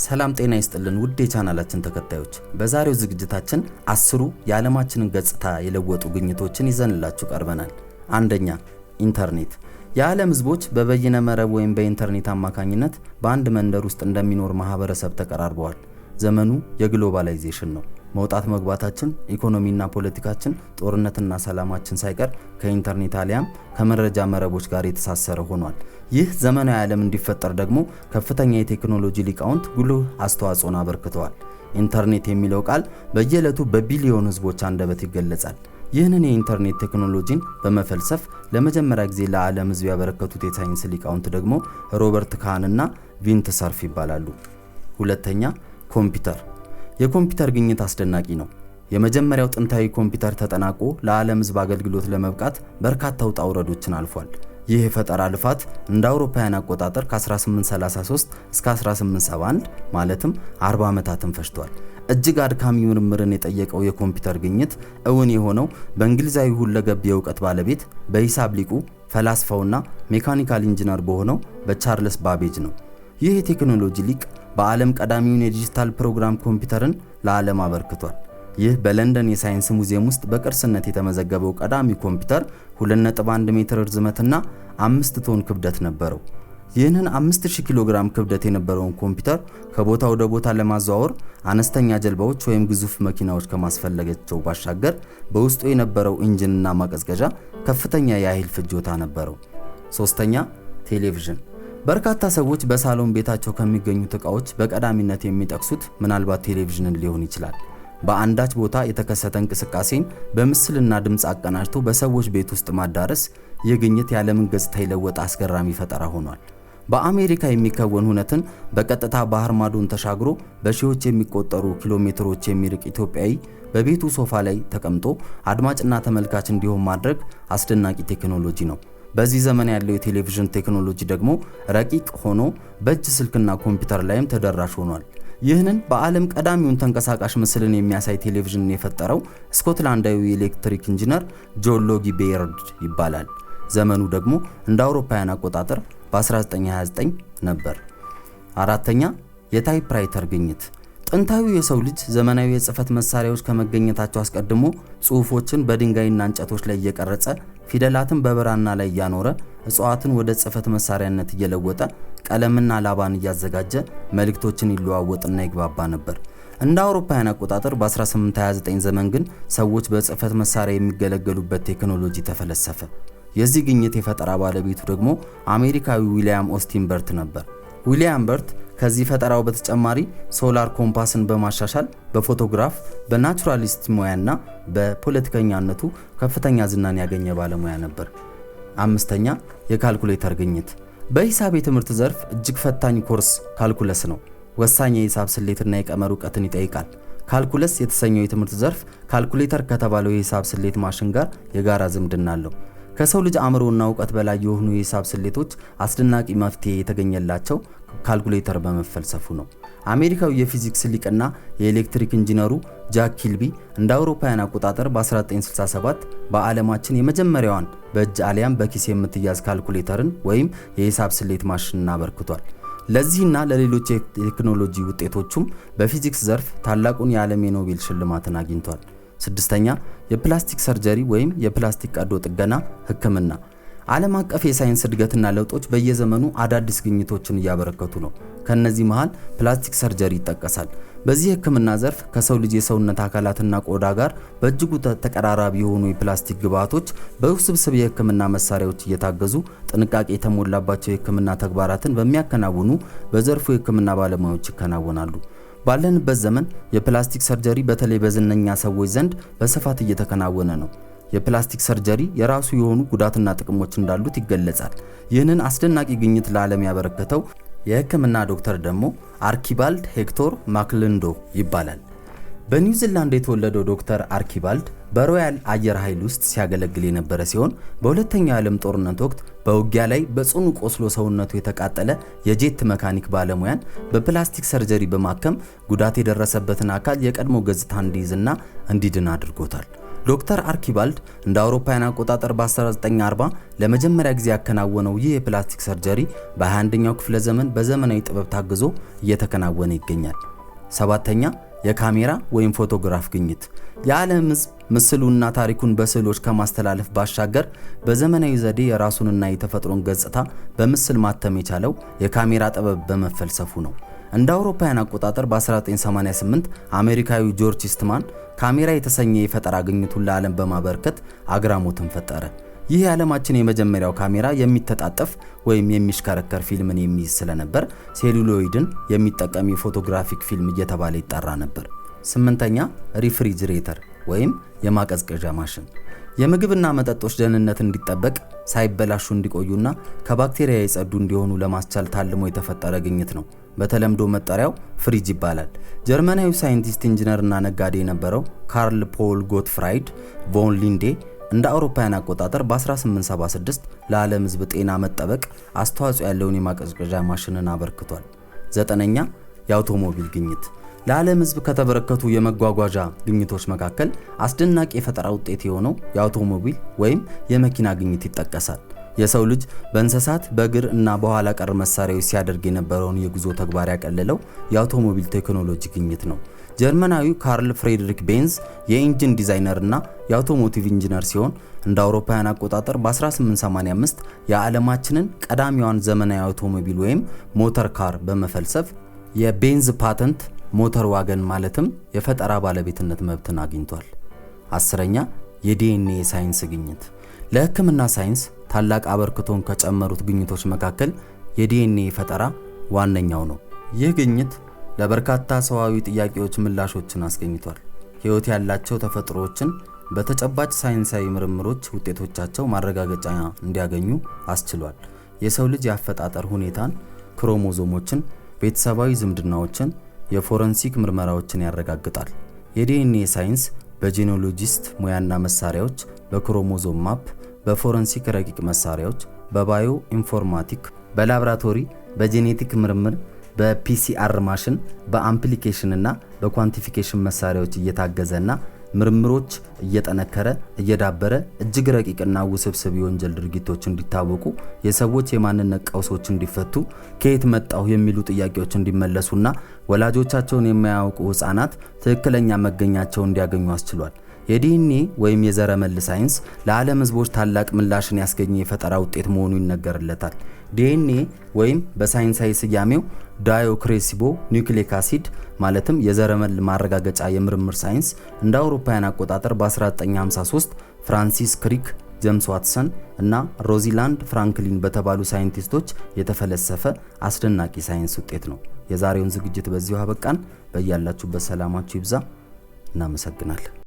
ሰላም ጤና ይስጥልን ውድ የቻናላችን ተከታዮች፣ በዛሬው ዝግጅታችን 10 የዓለማችንን ገጽታ የለወጡ ግኝቶችን ይዘንላችሁ ቀርበናል። አንደኛ፣ ኢንተርኔት። የዓለም ህዝቦች በበይነ መረብ ወይም በኢንተርኔት አማካኝነት በአንድ መንደር ውስጥ እንደሚኖር ማህበረሰብ ተቀራርበዋል። ዘመኑ የግሎባላይዜሽን ነው። መውጣት መግባታችን፣ ኢኮኖሚና ፖለቲካችን፣ ጦርነትና ሰላማችን ሳይቀር ከኢንተርኔት አሊያም ከመረጃ መረቦች ጋር የተሳሰረ ሆኗል። ይህ ዘመናዊ ዓለም እንዲፈጠር ደግሞ ከፍተኛ የቴክኖሎጂ ሊቃውንት ጉልህ አስተዋጽኦን አበርክተዋል። ኢንተርኔት የሚለው ቃል በየዕለቱ በቢሊዮን ህዝቦች አንደበት ይገለጻል። ይህንን የኢንተርኔት ቴክኖሎጂን በመፈልሰፍ ለመጀመሪያ ጊዜ ለዓለም ህዝብ ያበረከቱት የሳይንስ ሊቃውንት ደግሞ ሮበርት ካህን እና ቪንት ሰርፍ ይባላሉ። ሁለተኛ፣ ኮምፒውተር። የኮምፒውተር ግኝት አስደናቂ ነው። የመጀመሪያው ጥንታዊ ኮምፒውተር ተጠናቆ ለዓለም ህዝብ አገልግሎት ለመብቃት በርካታ ውጣ ውረዶችን አልፏል። ይህ የፈጠራ ልፋት እንደ አውሮፓውያን አቆጣጠር ከ1833 እስከ 1871 ማለትም 40 ዓመታትን ፈጅቷል። እጅግ አድካሚ ምርምርን የጠየቀው የኮምፒውተር ግኝት እውን የሆነው በእንግሊዛዊ ሁለገብ የእውቀት ባለቤት በሂሳብ ሊቁ ፈላስፋውና ሜካኒካል ኢንጂነር በሆነው በቻርልስ ባቤጅ ነው። ይህ የቴክኖሎጂ ሊቅ በዓለም ቀዳሚውን የዲጂታል ፕሮግራም ኮምፒውተርን ለዓለም አበርክቷል። ይህ በለንደን የሳይንስ ሙዚየም ውስጥ በቅርስነት የተመዘገበው ቀዳሚ ኮምፒውተር 2.1 ሜትር ርዝመትና 5 ቶን ክብደት ነበረው። ይህንን 5000 ኪሎ ግራም ክብደት የነበረውን ኮምፒውተር ከቦታ ወደ ቦታ ለማዘዋወር አነስተኛ ጀልባዎች ወይም ግዙፍ መኪናዎች ከማስፈለጋቸው ባሻገር በውስጡ የነበረው ኢንጂንና ማቀዝቀዣ ከፍተኛ የኃይል ፍጆታ ነበረው። ሶስተኛ፣ ቴሌቪዥን። በርካታ ሰዎች በሳሎን ቤታቸው ከሚገኙት ዕቃዎች በቀዳሚነት የሚጠቅሱት ምናልባት ቴሌቪዥንን ሊሆን ይችላል። በአንዳች ቦታ የተከሰተ እንቅስቃሴን በምስልና ድምፅ አቀናጅቶ በሰዎች ቤት ውስጥ ማዳረስ ይህ ግኝት የዓለምን ገጽታ የለወጠ አስገራሚ ፈጠራ ሆኗል። በአሜሪካ የሚከወን ሁነትን በቀጥታ ባህር ማዶን ተሻግሮ በሺዎች የሚቆጠሩ ኪሎሜትሮች የሚርቅ ኢትዮጵያዊ በቤቱ ሶፋ ላይ ተቀምጦ አድማጭና ተመልካች እንዲሆን ማድረግ አስደናቂ ቴክኖሎጂ ነው። በዚህ ዘመን ያለው የቴሌቪዥን ቴክኖሎጂ ደግሞ ረቂቅ ሆኖ በእጅ ስልክና ኮምፒውተር ላይም ተደራሽ ሆኗል። ይህንን በዓለም ቀዳሚውን ተንቀሳቃሽ ምስልን የሚያሳይ ቴሌቪዥን የፈጠረው ስኮትላንዳዊ የኤሌክትሪክ ኢንጂነር ጆን ሎጊ ቤየርድ ይባላል። ዘመኑ ደግሞ እንደ አውሮፓውያን አቆጣጠር በ1929 ነበር። አራተኛ፣ የታይፕራይተር ግኝት። ጥንታዊው የሰው ልጅ ዘመናዊ የጽህፈት መሳሪያዎች ከመገኘታቸው አስቀድሞ ጽሑፎችን በድንጋይና እንጨቶች ላይ እየቀረጸ ፊደላትን በብራና ላይ እያኖረ እጽዋትን ወደ ጽህፈት መሳሪያነት እየለወጠ ቀለምና ላባን እያዘጋጀ መልእክቶችን ይለዋወጥና ይግባባ ነበር። እንደ አውሮፓውያን አቆጣጠር በ1829 ዘመን ግን ሰዎች በጽህፈት መሳሪያ የሚገለገሉበት ቴክኖሎጂ ተፈለሰፈ። የዚህ ግኝት የፈጠራ ባለቤቱ ደግሞ አሜሪካዊ ዊሊያም ኦስቲን በርት ነበር። ዊሊያም በርት ከዚህ ፈጠራው በተጨማሪ ሶላር ኮምፓስን በማሻሻል በፎቶግራፍ በናቹራሊስት ሙያና በፖለቲከኛነቱ ከፍተኛ ዝናን ያገኘ ባለሙያ ነበር። አምስተኛ፣ የካልኩሌተር ግኝት። በሂሳብ የትምህርት ዘርፍ እጅግ ፈታኝ ኮርስ ካልኩለስ ነው። ወሳኝ የሂሳብ ስሌትና የቀመር እውቀትን ይጠይቃል። ካልኩለስ የተሰኘው የትምህርት ዘርፍ ካልኩሌተር ከተባለው የሂሳብ ስሌት ማሽን ጋር የጋራ ዝምድና አለው። ከሰው ልጅ አእምሮና እውቀት በላይ የሆኑ የሂሳብ ስሌቶች አስደናቂ መፍትሄ የተገኘላቸው ካልኩሌተር በመፈልሰፉ ነው። አሜሪካዊ የፊዚክስ ሊቅና የኤሌክትሪክ ኢንጂነሩ ጃክ ኪልቢ እንደ አውሮፓውያን አቆጣጠር በ1967 በዓለማችን የመጀመሪያዋን በእጅ አሊያም በኪስ የምትያዝ ካልኩሌተርን ወይም የሂሳብ ስሌት ማሽንን አበርክቷል። ለዚህና ለሌሎች የቴክኖሎጂ ውጤቶቹም በፊዚክስ ዘርፍ ታላቁን የዓለም የኖቤል ሽልማትን አግኝቷል። ስድስተኛ፣ የፕላስቲክ ሰርጀሪ ወይም የፕላስቲክ ቀዶ ጥገና ሕክምና። ዓለም አቀፍ የሳይንስ እድገትና ለውጦች በየዘመኑ አዳዲስ ግኝቶችን እያበረከቱ ነው። ከነዚህ መሃል ፕላስቲክ ሰርጀሪ ይጠቀሳል። በዚህ ሕክምና ዘርፍ ከሰው ልጅ የሰውነት አካላትና ቆዳ ጋር በእጅጉ ተቀራራቢ የሆኑ የፕላስቲክ ግብዓቶች በውስብስብ የሕክምና መሳሪያዎች እየታገዙ ጥንቃቄ የተሞላባቸው የሕክምና ተግባራትን በሚያከናውኑ በዘርፉ የሕክምና ባለሙያዎች ይከናወናሉ። ባለንበት ዘመን የፕላስቲክ ሰርጀሪ በተለይ በዝነኛ ሰዎች ዘንድ በስፋት እየተከናወነ ነው። የፕላስቲክ ሰርጀሪ የራሱ የሆኑ ጉዳትና ጥቅሞች እንዳሉት ይገለጻል። ይህንን አስደናቂ ግኝት ለዓለም ያበረከተው የሕክምና ዶክተር ደግሞ አርኪባልድ ሄክቶር ማክሊንዶ ይባላል። በኒውዚላንድ የተወለደው ዶክተር አርኪባልድ በሮያል አየር ኃይል ውስጥ ሲያገለግል የነበረ ሲሆን በሁለተኛው የዓለም ጦርነት ወቅት በውጊያ ላይ በጽኑ ቆስሎ ሰውነቱ የተቃጠለ የጄት መካኒክ ባለሙያን በፕላስቲክ ሰርጀሪ በማከም ጉዳት የደረሰበትን አካል የቀድሞ ገጽታ እንዲይዝና እንዲድን አድርጎታል። ዶክተር አርኪባልድ እንደ አውሮፓውያን አቆጣጠር በ1940 ለመጀመሪያ ጊዜ ያከናወነው ይህ የፕላስቲክ ሰርጀሪ በ21ኛው ክፍለ ዘመን በዘመናዊ ጥበብ ታግዞ እየተከናወነ ይገኛል። ሰባተኛ የካሜራ ወይም ፎቶግራፍ ግኝት። የዓለም ሕዝብ ምስሉና ታሪኩን በስዕሎች ከማስተላለፍ ባሻገር በዘመናዊ ዘዴ የራሱንና የተፈጥሮን ገጽታ በምስል ማተም የቻለው የካሜራ ጥበብ በመፈልሰፉ ነው። እንደ አውሮፓውያን አቆጣጠር በ1988 አሜሪካዊው ጆርጅ ኢስትማን ካሜራ የተሰኘ የፈጠራ ግኝቱን ለዓለም በማበርከት አግራሞትን ፈጠረ። ይህ የዓለማችን የመጀመሪያው ካሜራ የሚተጣጠፍ ወይም የሚሽከረከር ፊልምን የሚይዝ ስለነበር ሴሉሎይድን የሚጠቀም የፎቶግራፊክ ፊልም እየተባለ ይጠራ ነበር። ስምንተኛ ሪፍሪጅሬተር ወይም የማቀዝቀዣ ማሽን። የምግብና መጠጦች ደህንነት እንዲጠበቅ ሳይበላሹ እንዲቆዩና ከባክቴሪያ የጸዱ እንዲሆኑ ለማስቻል ታልሞ የተፈጠረ ግኝት ነው። በተለምዶ መጠሪያው ፍሪጅ ይባላል። ጀርመናዊ ሳይንቲስት ኢንጂነርና ነጋዴ የነበረው ካርል ፖል ጎትፍራይድ ቮን ሊንዴ እንደ አውሮፓውያን አቆጣጠር በ1876 ለዓለም ሕዝብ ጤና መጠበቅ አስተዋጽኦ ያለውን የማቀዝቀዣ ማሽንን አበርክቷል። ዘጠነኛ የአውቶሞቢል ግኝት። ለዓለም ሕዝብ ከተበረከቱ የመጓጓዣ ግኝቶች መካከል አስደናቂ የፈጠራ ውጤት የሆነው የአውቶሞቢል ወይም የመኪና ግኝት ይጠቀሳል። የሰው ልጅ በእንስሳት በእግር እና በኋላ ቀር መሳሪያዎች ሲያደርግ የነበረውን የጉዞ ተግባር ያቀለለው የአውቶሞቢል ቴክኖሎጂ ግኝት ነው። ጀርመናዊው ካርል ፍሬድሪክ ቤንዝ የኢንጂን ዲዛይነር እና የአውቶሞቲቭ ኢንጂነር ሲሆን እንደ አውሮፓውያን አቆጣጠር በ1885 የዓለማችንን ቀዳሚዋን ዘመናዊ አውቶሞቢል ወይም ሞተር ካር በመፈልሰፍ የቤንዝ ፓተንት ሞተር ዋገን ማለትም የፈጠራ ባለቤትነት መብትን አግኝቷል። አስረኛ የዲኤንኤ ሳይንስ ግኝት። ለሕክምና ሳይንስ ታላቅ አበርክቶን ከጨመሩት ግኝቶች መካከል የዲኤንኤ ፈጠራ ዋነኛው ነው። ይህ ግኝት ለበርካታ ሰዋዊ ጥያቄዎች ምላሾችን አስገኝቷል። ሕይወት ያላቸው ተፈጥሮዎችን በተጨባጭ ሳይንሳዊ ምርምሮች ውጤቶቻቸው ማረጋገጫ እንዲያገኙ አስችሏል። የሰው ልጅ የአፈጣጠር ሁኔታን፣ ክሮሞዞሞችን፣ ቤተሰባዊ ዝምድናዎችን፣ የፎረንሲክ ምርመራዎችን ያረጋግጣል። የዲኤንኤ ሳይንስ በጂኖሎጂስት ሙያና መሳሪያዎች፣ በክሮሞዞም ማፕ፣ በፎረንሲክ ረቂቅ መሳሪያዎች፣ በባዮ ኢንፎርማቲክ፣ በላብራቶሪ፣ በጄኔቲክ ምርምር፣ በፒሲአር ማሽን፣ በአምፕሊኬሽን እና በኳንቲፊኬሽን መሳሪያዎች እየታገዘና ምርምሮች እየጠነከረ እየዳበረ እጅግ ረቂቅና ውስብስብ የወንጀል ድርጊቶች እንዲታወቁ፣ የሰዎች የማንነት ቀውሶች እንዲፈቱ፣ ከየት መጣሁ የሚሉ ጥያቄዎች እንዲመለሱና ወላጆቻቸውን የማያውቁ ሕፃናት ትክክለኛ መገኛቸውን እንዲያገኙ አስችሏል። የዲኤንኤ ወይም የዘረመል ሳይንስ ለዓለም ሕዝቦች ታላቅ ምላሽን ያስገኘ የፈጠራ ውጤት መሆኑ ይነገርለታል። ዲኤንኤ ወይም በሳይንሳዊ ስያሜው ዳይኦክሪሪቦ ኒውክሊክ አሲድ ማለትም የዘረመል ማረጋገጫ የምርምር ሳይንስ እንደ አውሮፓውያን አቆጣጠር በ1953 ፍራንሲስ ክሪክ፣ ጄምስ ዋትሰን እና ሮዚላንድ ፍራንክሊን በተባሉ ሳይንቲስቶች የተፈለሰፈ አስደናቂ ሳይንስ ውጤት ነው። የዛሬውን ዝግጅት በዚሁ አበቃን። በያላችሁበት ሰላማችሁ ይብዛ። እናመሰግናለን።